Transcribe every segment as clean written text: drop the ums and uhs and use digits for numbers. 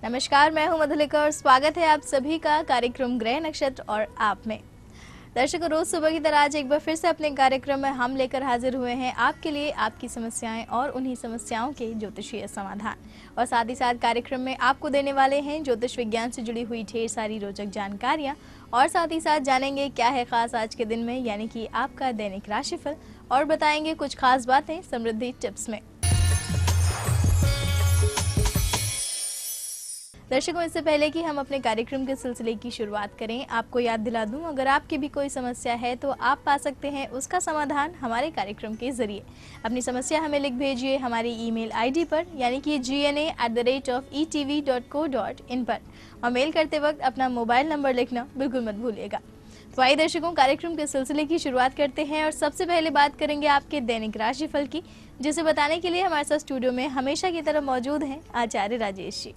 नमस्कार, मैं हूं मधुलिका और स्वागत है आप सभी का कार्यक्रम ग्रह नक्षत्र और आप में। दर्शकों, रोज सुबह की तरह आज एक बार फिर से अपने कार्यक्रम में हम लेकर हाजिर हुए हैं आपके लिए आपकी समस्याएं और उन्हीं समस्याओं के ज्योतिषीय समाधान। और साथ ही साथ कार्यक्रम में आपको देने वाले हैं ज्योतिष विज्ञान से जुड़ी हुई ढेर सारी रोचक जानकारियां और साथ ही साथ जानेंगे क्या है खास आज के दिन में, यानी कि आपका दैनिक राशिफल, और बताएंगे कुछ खास बातें समृद्धि टिप्स में। दर्शकों, इससे पहले कि हम अपने कार्यक्रम के सिलसिले की शुरुआत करें, आपको याद दिला दूं, अगर आपकी भी कोई समस्या है तो आप पा सकते हैं उसका समाधान हमारे कार्यक्रम के जरिए। अपनी समस्या हमें लिख भेजिए हमारी ईमेल आईडी पर, यानी कि gna@etv.co.in पर, और मेल करते वक्त अपना मोबाइल नंबर लिखना बिल्कुल मत भूलिएगा। तो आइए दर्शकों, कार्यक्रम के सिलसिले की शुरुआत करते हैं और सबसे पहले बात करेंगे आपके दैनिक राशिफल की, जिसे बताने के लिए हमारे साथ स्टूडियो में हमेशा की तरह मौजूद हैं आचार्य राजेश जी।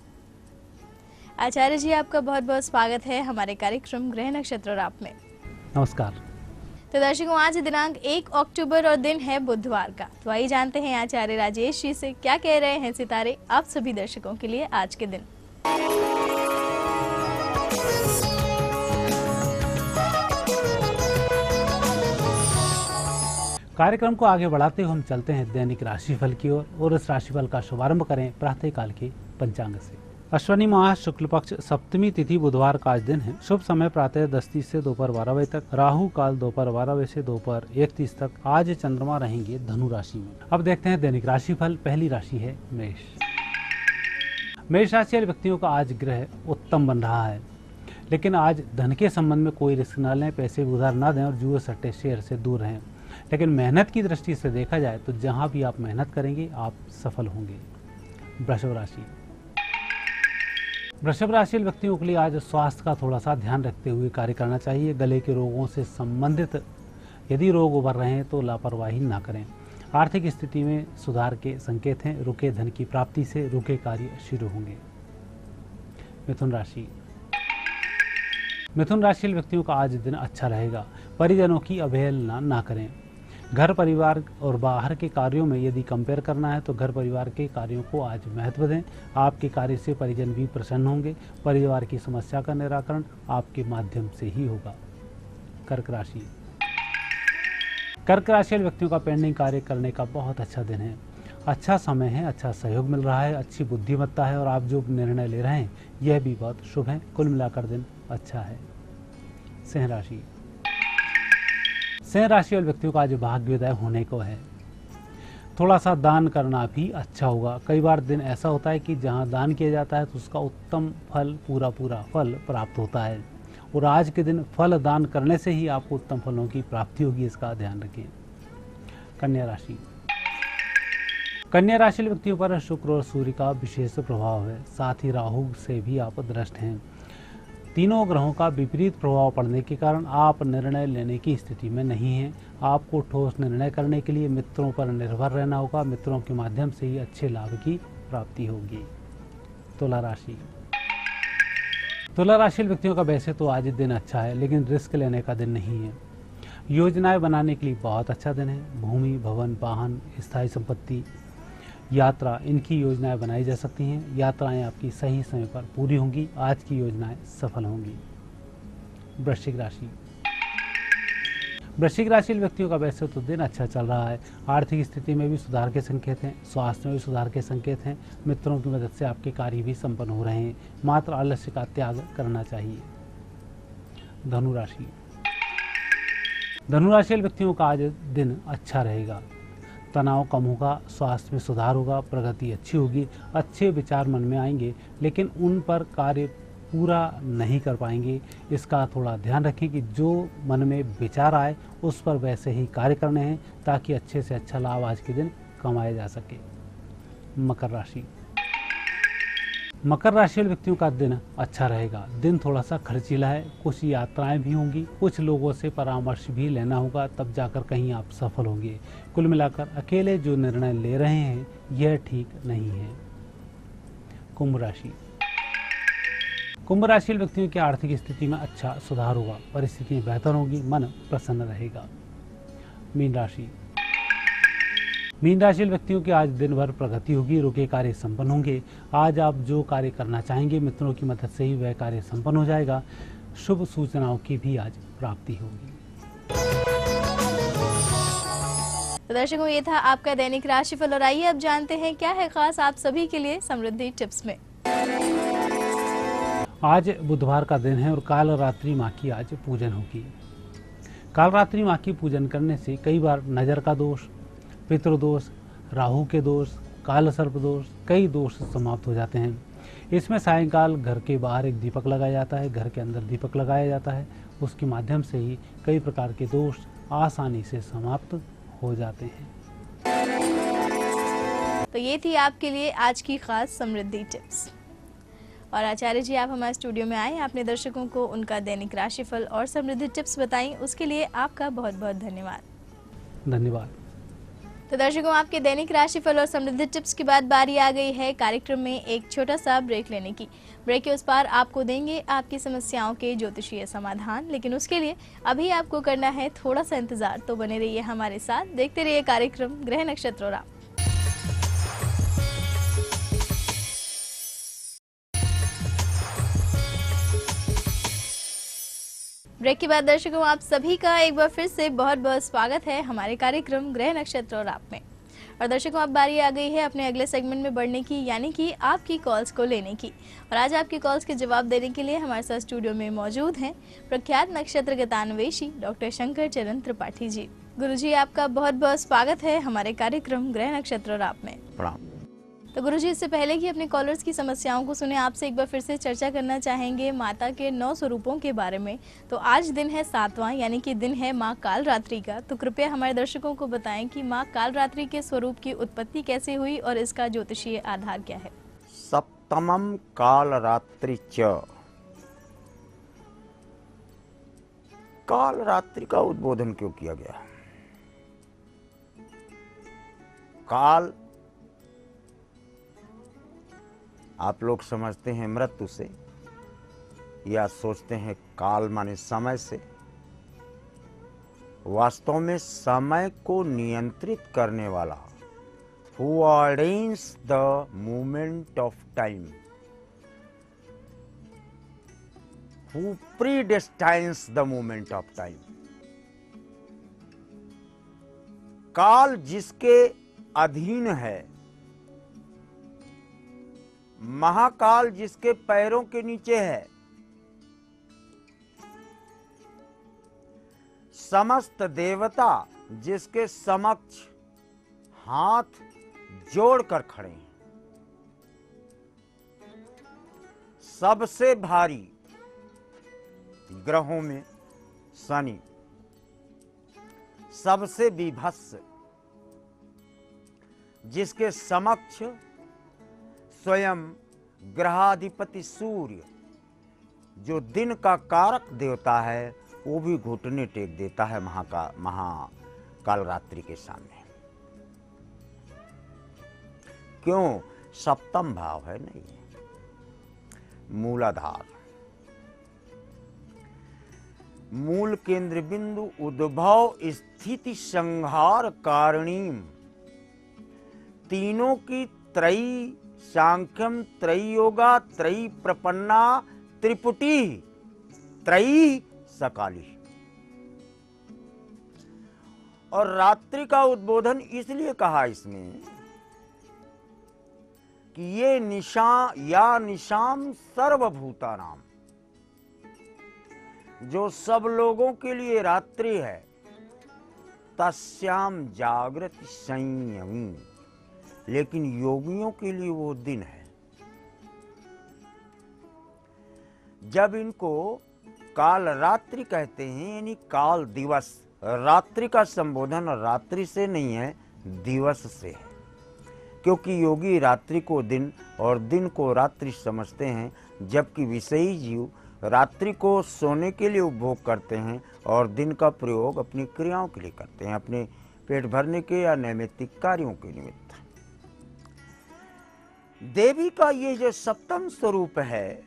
आचार्य जी, आपका बहुत बहुत स्वागत है हमारे कार्यक्रम ग्रह नक्षत्र और आप में। नमस्कार। तो दर्शकों, आज दिनांक 1 अक्टूबर और दिन है बुधवार का। तो आइए जानते हैं आचार्य राजेश जी से क्या कह रहे हैं सितारे आप सभी दर्शकों के लिए आज के दिन। कार्यक्रम को आगे बढ़ाते हुए हम चलते हैं दैनिक राशिफल की ओर और इस राशिफल का शुभारंभ करें प्रातःकाल के पंचांग से। अश्विनी माह शुक्ल पक्ष सप्तमी तिथि बुधवार का आज दिन है। शुभ समय प्रातः 10:30 से दोपहर 12 बजे तक, राहु काल दोपहर 12 बजे से दोपहर 1:30 तक। आज चंद्रमा रहेंगे धनु राशि में। अब देखते हैं दैनिक राशिफल। पहली राशि है मेष। मेष राशि वाले व्यक्तियों का आज ग्रह उत्तम बन रहा है, लेकिन आज धन के संबंध में कोई रिस्क न लें, पैसे उधार न दें और जुए सट्टे शेयर से दूर रहें। लेकिन मेहनत की दृष्टि से देखा जाए तो जहां भी आप मेहनत करेंगे आप सफल होंगे। वृषभ राशि। वृषभ राशि व्यक्तियों के लिए आज स्वास्थ्य का थोड़ा सा ध्यान रखते हुए कार्य करना चाहिए। गले के रोगों से संबंधित यदि रोग उभर रहे हैं तो लापरवाही ना करें। आर्थिक स्थिति में सुधार के संकेत हैं। रुके धन की प्राप्ति से रुके कार्य शुरू होंगे। मिथुन राशि। मिथुन राशि व्यक्तियों का आज दिन अच्छा रहेगा। परिजनों की अवहेलना ना करें। घर परिवार और बाहर के कार्यों में यदि कंपेयर करना है तो घर परिवार के कार्यों को आज महत्व दें। आपके कार्य से परिजन भी प्रसन्न होंगे। परिवार की समस्या का निराकरण आपके माध्यम से ही होगा। कर्क राशि। कर्क राशि व्यक्तियों का पेंडिंग कार्य करने का बहुत अच्छा दिन है। अच्छा समय है, अच्छा सहयोग मिल रहा है, अच्छी बुद्धिमत्ता है और आप जो निर्णय ले रहे हैं यह भी बहुत शुभ है। कुल मिलाकर दिन अच्छा है। सिंह राशि। सिंह राशि वाले व्यक्तियों का आज भाग्योदय होने को है। थोड़ा सा दान करना भी अच्छा होगा। कई बार दिन ऐसा होता है कि जहां दान किया जाता है तो उसका उत्तम फल, पूरा फल प्राप्त होता है, और आज के दिन फल दान करने से ही आपको उत्तम फलों की प्राप्ति होगी, इसका ध्यान रखें। कन्या राशि। कन्या राशि व्यक्तियों पर शुक्र और सूर्य का विशेष प्रभाव है, साथ ही राहु से भी आप दृष्ट हैं। तीनों ग्रहों का विपरीत प्रभाव पड़ने के कारण आप निर्णय लेने की स्थिति में नहीं हैं। आपको ठोस निर्णय करने के लिए मित्रों पर निर्भर रहना होगा। मित्रों के माध्यम से ही अच्छे लाभ की प्राप्ति होगी। तुला राशि। तुला राशि व्यक्तियों का वैसे तो आज दिन अच्छा है, लेकिन रिस्क लेने का दिन नहीं है। योजनाएं बनाने के लिए बहुत अच्छा दिन है। भूमि, भवन, वाहन, स्थायी संपत्ति, यात्रा, इनकी योजनाएं बनाई जा सकती हैं। यात्राएं आपकी सही समय पर पूरी होंगी। आज की योजनाएं सफल होंगी। वृश्चिक राशि। वृश्चिक राशि व्यक्तियों का वैसे तो दिन अच्छा चल रहा है। आर्थिक स्थिति में भी सुधार के संकेत हैं। स्वास्थ्य में भी सुधार के संकेत हैं। मित्रों की मदद से आपके कार्य भी संपन्न हो रहे हैं। मात्र आलस्य का त्याग करना चाहिए। धनु राशि। धनु राशि व्यक्तियों का आज दिन अच्छा रहेगा। तनाव कम होगा, स्वास्थ्य में सुधार होगा, प्रगति अच्छी होगी, अच्छे विचार मन में आएंगे, लेकिन उन पर कार्य पूरा नहीं कर पाएंगे। इसका थोड़ा ध्यान रखें कि जो मन में विचार आए उस पर वैसे ही कार्य करने हैं, ताकि अच्छे से अच्छा लाभ आज के दिन कमाया जा सके। मकर राशि। मकर राशि वाले व्यक्तियों का दिन अच्छा रहेगा। दिन थोड़ा सा खर्चीला है। कुछ यात्राएं भी होंगी, कुछ लोगों से परामर्श भी लेना होगा, तब जाकर कहीं आप सफल होंगे। कुल मिलाकर अकेले जो निर्णय ले रहे हैं यह ठीक नहीं है। कुंभ राशि। कुंभ राशि वाले व्यक्तियों की आर्थिक स्थिति में अच्छा सुधार होगा। परिस्थितियां बेहतर होंगी, मन प्रसन्न रहेगा। मीन राशि। मीन राशि व्यक्तियों की आज दिन भर प्रगति होगी, रुके कार्य संपन्न होंगे। आज आप जो कार्य करना चाहेंगे मित्रों की मदद से ही वह कार्य संपन्न हो जाएगा। शुभ सूचनाओं की भी आज प्राप्ति होगी। तो दर्शकों, ये था आपका दैनिक राशिफल और आइए अब जानते हैं क्या है खास आप सभी के लिए समृद्धि टिप्स में। आज बुधवार का दिन है और काल रात्रि माँ की आज पूजन होगी। काल रात्रि माँ की पूजन करने से कई बार नजर का दोष, पितृदोष, राहु के दोष, काल सर्प दोष, कई दोष समाप्त हो जाते हैं। इसमें सायंकाल घर के बाहर एक दीपक लगाया जाता है, घर के अंदर दीपक लगाया जाता है। उसके माध्यम से ही कई प्रकार के दोष आसानी से समाप्त हो जाते हैं। तो ये थी आपके लिए आज की खास समृद्धि टिप्स। और आचार्य जी, आप हमारे स्टूडियो में आए, आपने दर्शकों को उनका दैनिक राशिफल और समृद्धि टिप्स बताई, उसके लिए आपका बहुत बहुत धन्यवाद। धन्यवाद। तो दर्शकों, आपके दैनिक राशिफल और समृद्धि टिप्स के बाद बारी आ गई है कार्यक्रम में एक छोटा सा ब्रेक लेने की। ब्रेक के उस पार आपको देंगे आपकी समस्याओं के ज्योतिषीय समाधान, लेकिन उसके लिए अभी आपको करना है थोड़ा सा इंतजार। तो बने रहिए हमारे साथ, देखते रहिए कार्यक्रम ग्रह नक्षत्र और आप। ब्रेक के बाद दर्शकों, आप सभी का एक बार फिर से बहुत बहुत स्वागत है हमारे कार्यक्रम ग्रह नक्षत्र और आप में। और दर्शकों, अब बारी आ गई है अपने अगले सेगमेंट में बढ़ने की, यानी कि आपकी कॉल्स को लेने की। और आज आपकी कॉल्स के जवाब देने के लिए हमारे साथ स्टूडियो में मौजूद हैं प्रख्यात नक्षत्र गतान्वेषी डॉक्टर शंकर चरण त्रिपाठी जी। गुरुजी, आपका बहुत बहुत स्वागत है हमारे कार्यक्रम ग्रह नक्षत्र और आप में। प्रणाम। तो गुरुजी, इससे पहले कि अपने कॉलर्स की समस्याओं को सुने, आपसे एक बार फिर से चर्चा करना चाहेंगे माता के 9 स्वरूपों के बारे में। तो आज दिन है 7वां, यानी कि दिन है माँ कालरात्रि का। तो कृपया हमारे दर्शकों को बताएं कि माँ कालरात्रि के स्वरूप की उत्पत्ति कैसे हुई और इसका ज्योतिषीय आधार क्या है। सप्तमम कालरात्रि च। कालरात्रि का उद्बोधन क्यों किया गया? काल आप लोग समझते हैं मृत्यु से, या सोचते हैं काल माने समय से। वास्तव में समय को नियंत्रित करने वाला, who ordains the movement of time, who predestines the movement of time। काल जिसके अधीन है, महाकाल जिसके पैरों के नीचे है, समस्त देवता जिसके समक्ष हाथ जोड़कर खड़े हैं, सबसे भारी ग्रहों में शनि, सबसे विभत्स जिसके समक्ष स्वयं ग्रहाधिपति सूर्य, जो दिन का कारक देवता है, वो भी घुटने टेक देता है महाकालरात्रि के सामने। क्यों? सप्तम भाव है नहीं, मूलाधार, मूल केंद्र बिंदु, उद्भव स्थिति संहार कारणीम, तीनों की त्रयी, सांख्यम त्रयी योगा, त्रयी प्रपन्ना, त्रिपुटी, त्रयी सकाली। और रात्रि का उद्बोधन इसलिए कहा इसमें कि ये निशाम सर्वभूतानाम, जो सब लोगों के लिए रात्रि है, तस्याम जागृति संयमी, लेकिन योगियों के लिए वो दिन है। जब इनको काल रात्रि कहते हैं, यानी काल दिवस, रात्रि का संबोधन रात्रि से नहीं है, दिवस से है। क्योंकि योगी रात्रि को दिन और दिन को रात्रि समझते हैं, जबकि विषयी जीव रात्रि को सोने के लिए उपभोग करते हैं और दिन का प्रयोग अपनी क्रियाओं के लिए करते हैं, अपने पेट भरने के या नैमित्तिक कार्यों के निमित्त। देवी का ये जो सप्तम स्वरूप है,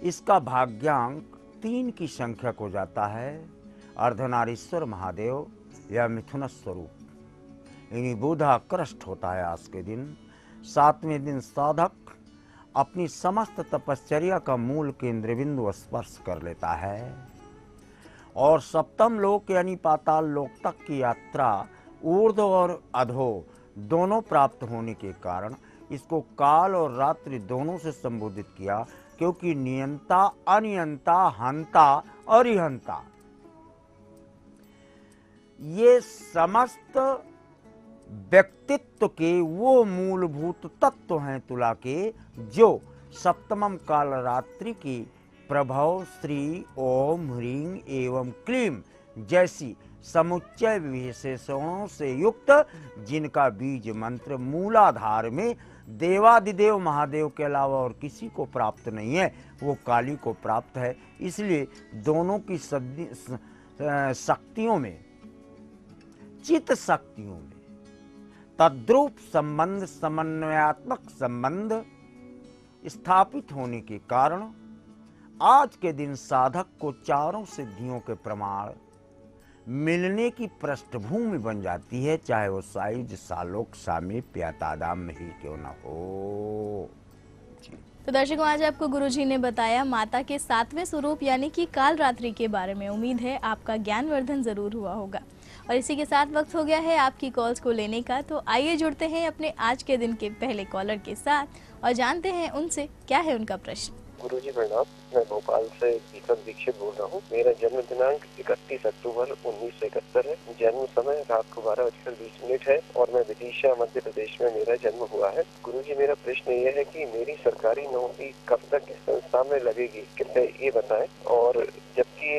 इसका भाग्यांक 3 की संख्या को जाता है। अर्धनारीश्वर महादेव या मिथुन स्वरूप, यानी बुधाकृष्ट होता है आज के दिन। 7वें दिन साधक अपनी समस्त तपश्चर्या का मूल केंद्र बिंदु स्पर्श कर लेता है और सप्तम लोक यानी पाताल लोक तक की यात्रा ऊर्ध्व और अधो दोनों प्राप्त होने के कारण इसको काल और रात्रि दोनों से संबोधित किया, क्योंकि नियंता, अनियंता, हंता और हंता ये समस्त व्यक्तित्व के वो मूलभूत तत्व हैं तुला के, जो सप्तमम काल रात्रि की प्रभव श्री ओम ह्रीं एवं क्लीम जैसी समुच्चय विशेषणों से युक्त, जिनका बीज मंत्र मूलाधार में देवादिदेव महादेव के अलावा और किसी को प्राप्त नहीं है, वो काली को प्राप्त है। इसलिए दोनों की शक्तियों में, चित्त शक्तियों में तद्रूप संबंध, समन्वयात्मक संबंध स्थापित होने के कारण आज के दिन साधक को चारों सिद्धियों के प्रमाण मिलने की पृष्ठभूमि बन जाती है, चाहे वो सायुज, सालोक, सामीप्य या तादाम में ही क्यों न हो। तो दर्शकों, आज आपको गुरुजी ने बताया माता के 7वें स्वरूप यानी कि काल रात्रि के बारे में। उम्मीद है आपका ज्ञानवर्धन जरूर हुआ होगा। और इसी के साथ वक्त हो गया है आपकी कॉल्स को लेने का, तो आइए जुड़ते हैं अपने आज के दिन के पहले कॉलर के साथ और जानते हैं उनसे क्या है उनका प्रश्न। गुरुजी प्रणाम, मैं भोपाल से दीपक दीक्षित बोल रहा हूँ। मेरा जन्म दिनांक 31 अक्टूबर 1971 है। जन्म समय रात को 12:20 है और मैं विदिशा मध्य प्रदेश में मेरा जन्म हुआ है। गुरुजी, मेरा प्रश्न ये है कि मेरी सरकारी नौकरी कब तक इस संस्था में लगेगी, कृपया ये बताएं। और जबकि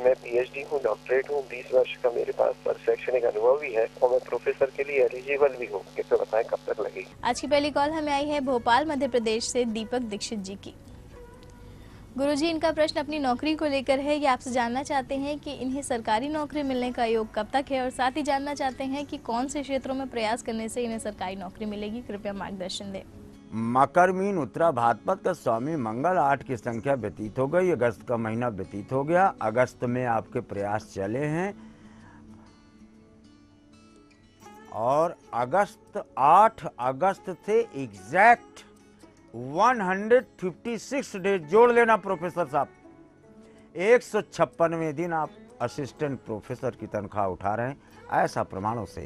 मैं PhD हूँ, डॉक्टरेट हूँ, 20 वर्ष का मेरे पास शैक्षणिक अनुभव भी है और मैं प्रोफेसर के लिए एलिजिबल भी हूँ, कृपया बताएं कब तक लगेगी। आज की पहली कॉल हमें आई है भोपाल मध्य प्रदेश से दीपक दीक्षित जी की। गुरुजी, इनका प्रश्न अपनी नौकरी को लेकर है। ये आपसे जानना चाहते हैं कि इन्हें सरकारी नौकरी मिलने का योग कब तक है और साथ ही जानना चाहते हैं कि कौन से क्षेत्रों में प्रयास करने से इन्हें सरकारी नौकरी मिलेगी, कृपया मार्गदर्शन दें। मकर मीन उत्तरा भाद्रपद का स्वामी मंगल 8 की संख्या व्यतीत हो गई। अगस्त का महीना व्यतीत हो गया। अगस्त में आपके प्रयास चले हैं और 8 अगस्त से एग्जैक्ट 156 डेज जोड़ लेना प्रोफेसर साहब। 156वें दिन आप असिस्टेंट प्रोफेसर की तनख्वाह उठा रहे हैं, ऐसा प्रमाणों से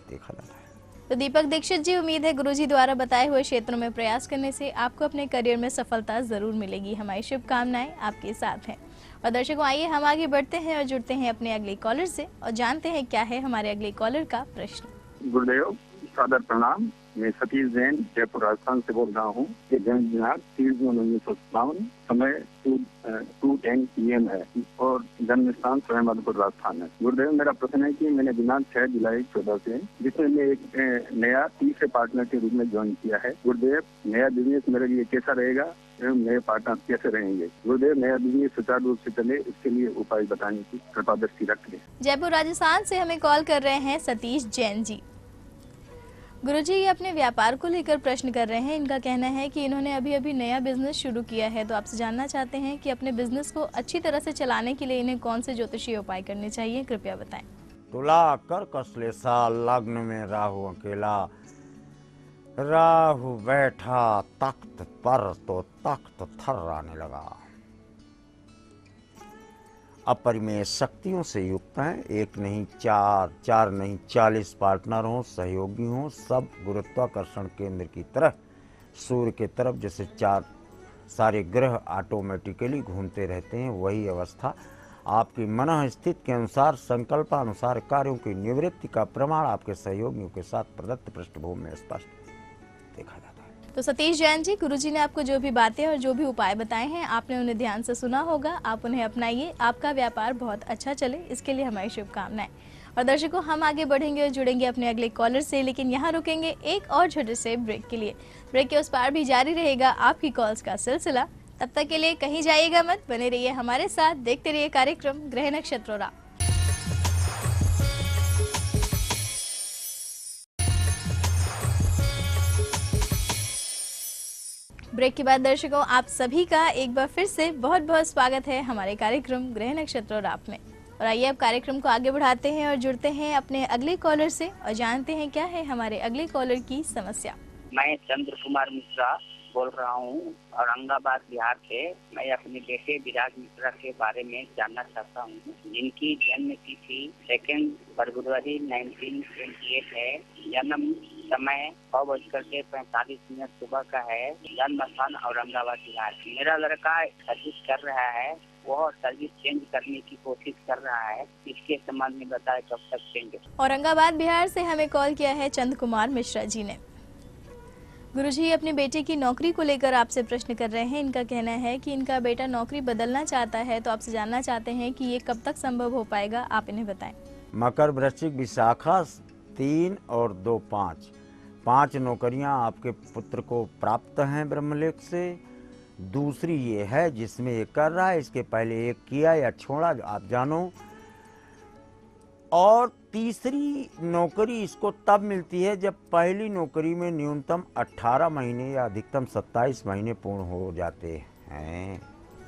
देखा जाता है। तो दीपक दीक्षित जी, उम्मीद है गुरुजी द्वारा बताए हुए क्षेत्रों में प्रयास करने से आपको अपने करियर में सफलता जरूर मिलेगी। हमारी शुभकामनाएं आपके साथ हैं। और दर्शकों, आइए हम आगे बढ़ते हैं और जुड़ते हैं अपने अगले कॉलर से और जानते हैं क्या है हमारे अगले कॉलर का प्रश्न। गुरुदेव, सादर प्रणाम। मैं सतीश जैन जयपुर राजस्थान से बोल रहा हूँ। ये जन्म दिनांक 30 जून 1957, समय 2:10 PM है और जन्म स्थान स्वयं मधुपुर राजस्थान है। गुरुदेव, मेरा प्रश्न है कि मैंने दिनांक 6 जुलाई 14 से जिसमें मैं एक नया तीसरे पार्टनर के रूप में ज्वाइन किया है। गुरुदेव, नया बिजनेस मेरे लिए कैसा रहेगा एवं नए पार्टनर कैसे रहेंगे? गुरुदेव, नया बिजनेस सुचारू रूप से चले, इसके लिए उपाय बताने की कृपा दृष्टि रखें। जयपुर राजस्थान से हमें कॉल कर रहे हैं सतीश जैन जी। गुरुजी, ये अपने व्यापार को लेकर प्रश्न कर रहे हैं। इनका कहना है कि इन्होंने अभी नया बिजनेस शुरू किया है, तो आपसे जानना चाहते हैं कि अपने बिजनेस को अच्छी तरह से चलाने के लिए इन्हें कौन से ज्योतिषीय उपाय करने चाहिए, कृपया बताएं। तुला कर्क श्लेषा लग्न में राहु अकेला, राहु बैठा तख्त पर तो तख्त थर्राने लगा। अपरिमेय शक्तियों से युक्त हैं। एक नहीं चार नहीं 40 पार्टनर हों, सहयोगी हों, सब गुरुत्वाकर्षण केंद्र की तरह सूर्य के तरफ जैसे 4 सारे ग्रह ऑटोमेटिकली घूमते रहते हैं, वही अवस्था आपकी मन स्थिति के अनुसार संकल्पानुसार कार्यों की निवृत्ति का प्रमाण आपके सहयोगियों के साथ प्रदत्त पृष्ठभूमि में स्पष्ट देखा जाता है। तो सतीश जैन जी, गुरुजी ने आपको जो भी बातें और जो भी उपाय बताए हैं आपने उन्हें ध्यान से सुना होगा। आप उन्हें अपनाइए, आपका व्यापार बहुत अच्छा चले, इसके लिए हमारी शुभकामनाएं। और दर्शकों, हम आगे बढ़ेंगे और जुड़ेंगे अपने अगले कॉलर से, लेकिन यहाँ रुकेंगे एक और छोटे से ब्रेक के लिए। ब्रेक के उस पार भी जारी रहेगा आपकी कॉल्स का सिलसिला। तब तक के लिए कहीं जाइएगा मत, बने रहिए हमारे साथ, देखते रहिए कार्यक्रम ग्रह नक्षत्र और आप। ब्रेक के बाद दर्शकों, आप सभी का एक बार फिर से बहुत बहुत स्वागत है हमारे कार्यक्रम ग्रह नक्षत्र और आप में। और आइए अब कार्यक्रम को आगे बढ़ाते हैं और जुड़ते हैं अपने अगले कॉलर से और जानते हैं क्या है हमारे अगले कॉलर की समस्या। मैं चंद्र कुमार मिश्रा बोल रहा हूँ औरंगाबाद बिहार से। मैं अपने बेटे विराज मिश्रा के बारे में जानना चाहता हूँ, जिनकी जन्म तिथि 2 फरवरी 1928 है। जन्म समय 6:45 सुबह का है। जन्म स्थान औरंगाबाद बिहार। मेरा लड़का सर्विस कर रहा है, वह सर्विस चेंज करने की कोशिश कर रहा है। इसके संबंध में बताए कब तक चेंज। औरंगाबाद बिहार से हमें कॉल किया है चंद कुमार मिश्रा जी ने। गुरुजी अपने बेटे की नौकरी को लेकर आपसे प्रश्न कर रहे हैं। इनका कहना है कि इनका बेटा नौकरी बदलना चाहता है, तो आपसे जानना चाहते हैं कि ये कब तक संभव हो पाएगा, आप इन्हें बताएं। मकर, वृश्चिक, विशाखा 3 और 2 5 नौकरियां आपके पुत्र को प्राप्त हैं ब्रह्मलेख से। दूसरी ये है जिसमें ये कर रहा है, इसके पहले एक किया या छोड़ा आप जानो। और तीसरी नौकरी इसको तब मिलती है जब पहली नौकरी में न्यूनतम 18 महीने या अधिकतम 27 महीने पूर्ण हो जाते हैं।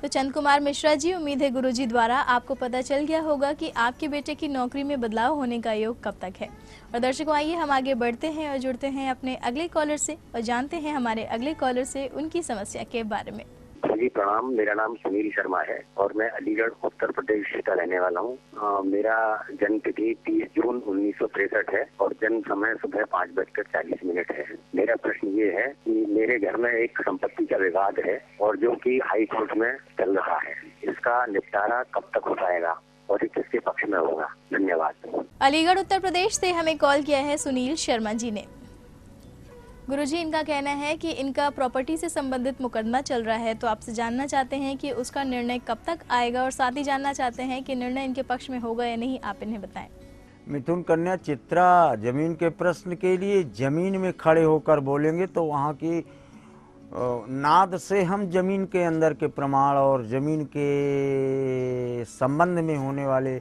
तो चंद कुमार मिश्रा जी, उम्मीद है गुरुजी द्वारा आपको पता चल गया होगा कि आपके बेटे की नौकरी में बदलाव होने का योग कब तक है। और दर्शकों, आइए हम आगे बढ़ते हैं और जुड़ते हैं अपने अगले कॉलर से और जानते हैं हमारे अगले कॉलर से उनकी समस्या के बारे में। जी प्रणाम, मेरा नाम सुनील शर्मा है और मैं अलीगढ़ उत्तर प्रदेश का रहने वाला हूँ। मेरा जन्म तिथि 30 जून 1963 है और जन्म समय सुबह 5:40 है। मेरा प्रश्न ये है कि मेरे घर में एक संपत्ति का विवाद है और जो कि हाई कोर्ट में चल रहा है, इसका निपटारा कब तक हो पाएगा और ये किसके पक्ष में होगा? धन्यवाद। अलीगढ़ उत्तर प्रदेश से हमें कॉल किया है सुनील शर्मा जी ने। गुरुजी, इनका कहना है कि इनका प्रॉपर्टी से संबंधित मुकदमा चल रहा है, तो आपसे जानना चाहते हैं कि उसका निर्णय कब तक आएगा और साथ ही जानना चाहते हैं कि निर्णय इनके पक्ष में होगा या नहीं, आप इन्हें बताएं। मिथुन, कन्या, चित्रा, जमीन के प्रश्न के लिए जमीन में खड़े होकर बोलेंगे तो वहाँ की नाद से हम जमीन के अंदर के प्रमाण और जमीन के संबंध में होने वाले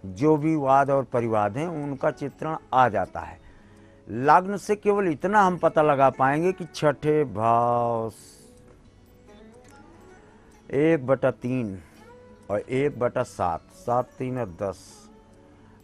जो भी वाद और परिवाद हैं उनका चित्रण आ जाता है। लग्न से केवल इतना हम पता लगा पाएंगे कि छठे भाव 1/3 और 1/7, 7, 3 और 10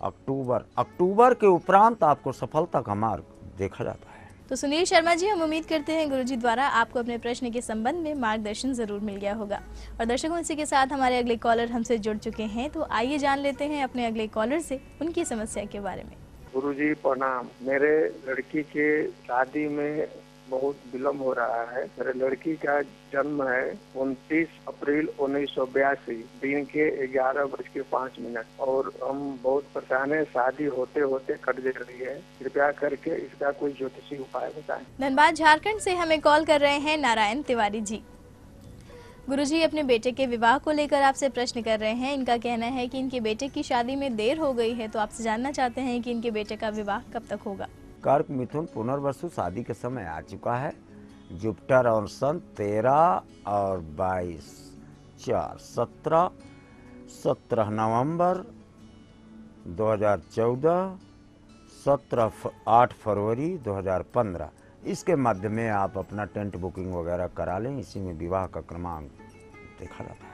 अक्टूबर के उपरांत आपको सफलता का मार्ग देखा जाता है। तो सुनील शर्मा जी, हम उम्मीद करते हैं गुरुजी द्वारा आपको अपने प्रश्न के संबंध में मार्गदर्शन जरूर मिल गया होगा। और दर्शकों, इसी के साथ हमारे अगले कॉलर हमसे जुड़ चुके हैं, तो आइए जान लेते हैं अपने अगले कॉलर से उनकी समस्या के बारे में। गुरुजी प्रणाम। मेरे लड़की के शादी में बहुत विलम्ब हो रहा है। मेरे लड़की का जन्म है 29 अप्रैल 1982 दिन के 11:05 और हम बहुत परेशान है। शादी होते होते कट जा रही है। कृपया करके इसका कोई ज्योतिषी उपाय बताएं। धनबाद झारखंड से हमें कॉल कर रहे हैं नारायण तिवारी जी। गुरुजी अपने बेटे के विवाह को लेकर आपसे प्रश्न कर रहे हैं। इनका कहना है कि इनके बेटे की शादी में देर हो गई है, तो आपसे जानना चाहते हैं कि इनके बेटे का विवाह कब तक होगा। कर्क, मिथुन, पुनर्वसु, शादी के समय आ चुका है। जुपिटर और सन 13 और 22, 4, 17 नवंबर 2014, 8 फरवरी 2015 इसके मध्य में आप अपना टेंट बुकिंग वगैरह करा लें। इसी में विवाह का क्रमांक देखा जाता है।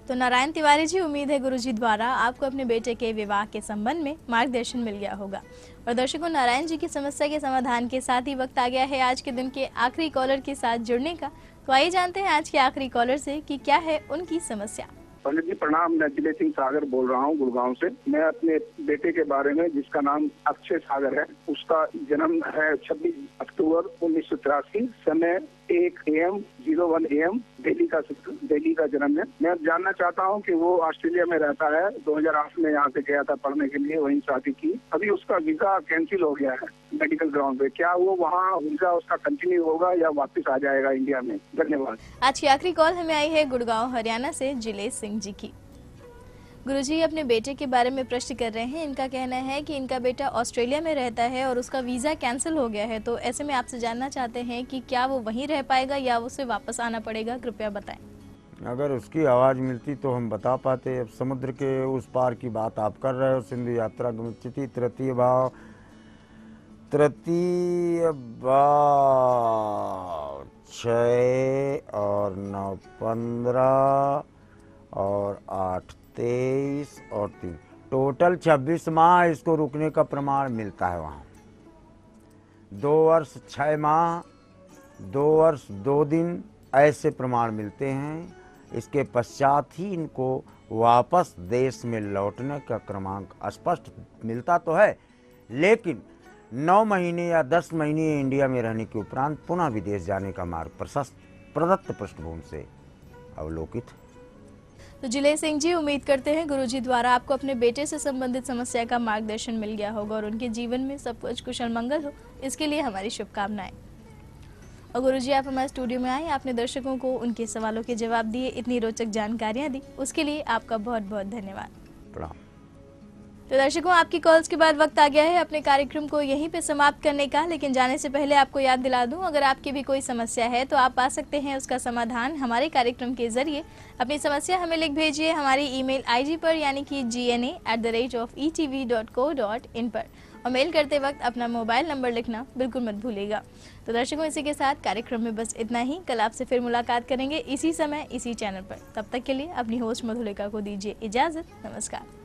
तो नारायण तिवारी जी, उम्मीद है गुरुजी द्वारा आपको अपने बेटे के विवाह के संबंध में मार्गदर्शन मिल गया होगा। और दर्शकों, नारायण जी की समस्या के समाधान के साथ ही वक्त आ गया है आज के दिन के आखिरी कॉलर के साथ जुड़ने का। तो आइए जानते हैं आज के आखिरी कॉलर से कि क्या है उनकी समस्या। पंडित जी प्रणाम, मैं जिले सिंह सागर बोल रहा हूँ गुड़गांव से। मैं अपने बेटे के बारे में, जिसका नाम अक्षय सागर है, उसका जन्म है 26 अक्टूबर 1983, समय 1 AM 01 AM दिल्ली का जन्म है। मैं जानना चाहता हूँ कि वो ऑस्ट्रेलिया में रहता है। 2008 में यहाँ से गया था पढ़ने के लिए, वहीं शादी की। अभी उसका वीजा कैंसिल हो गया है मेडिकल ग्राउंड पे। क्या वो वहाँ वीजा उसका कंटिन्यू होगा या वापस आ जाएगा इंडिया में? धन्यवाद। आज की आखिरी कॉल हमें आई है गुड़गांव हरियाणा से जिले सिंह जी की। गुरुजी अपने बेटे के बारे में प्रश्न कर रहे हैं। इनका कहना है कि इनका बेटा ऑस्ट्रेलिया में रहता है और उसका वीज़ा कैंसिल हो गया है, तो ऐसे में आपसे जानना चाहते हैं कि क्या वो वहीं रह पाएगा या उसे वापस आना पड़ेगा, कृपया बताएं। अगर उसकी आवाज़ मिलती तो हम बता पाते। अब समुद्र के उस पार की बात आप कर रहे हो। सिंधु यात्रा गमिष्यति, तृतीय भाव 6 और 9 15 और 8 23 और 3, टोटल 26 माह इसको रुकने का प्रमाण मिलता है वहाँ। 2 वर्ष 6 माह, 2 वर्ष 2 दिन ऐसे प्रमाण मिलते हैं। इसके पश्चात ही इनको वापस देश में लौटने का क्रमांक स्पष्ट मिलता तो है, लेकिन 9 महीने या 10 महीने इंडिया में रहने के उपरांत पुनः विदेश जाने का मार्ग प्रदत्त पृष्ठभूमि से अवलोकित है। तो जिले सिंह जी, उम्मीद करते हैं गुरुजी द्वारा आपको अपने बेटे से संबंधित समस्या का मार्गदर्शन मिल गया होगा और उनके जीवन में सब कुछ कुशल मंगल हो, इसके लिए हमारी शुभकामनाएं। और गुरुजी, आप हमारे स्टूडियो में आए, आपने दर्शकों को उनके सवालों के जवाब दिए, इतनी रोचक जानकारियां दी, उसके लिए आपका बहुत बहुत धन्यवाद। प्रणाम। तो दर्शकों, आपकी कॉल्स के बाद वक्त आ गया है अपने कार्यक्रम को यहीं पे समाप्त करने का, लेकिन जाने से पहले आपको याद दिला दूं, अगर आपकी भी कोई समस्या है तो आप पा सकते हैं उसका समाधान हमारे कार्यक्रम के जरिए। अपनी समस्या हमें लिख भेजिए हमारी ईमेल आईडी पर, यानी कि gna@etv.co.in पर, और मेल करते वक्त अपना मोबाइल नंबर लिखना बिल्कुल मत भूलिएगा। तो दर्शकों, इसी के साथ कार्यक्रम में बस इतना ही। कल आपसे फिर मुलाकात करेंगे इसी समय इसी चैनल पर। तब तक के लिए अपनी होस्ट मधुलिका को दीजिए इजाजत। नमस्कार।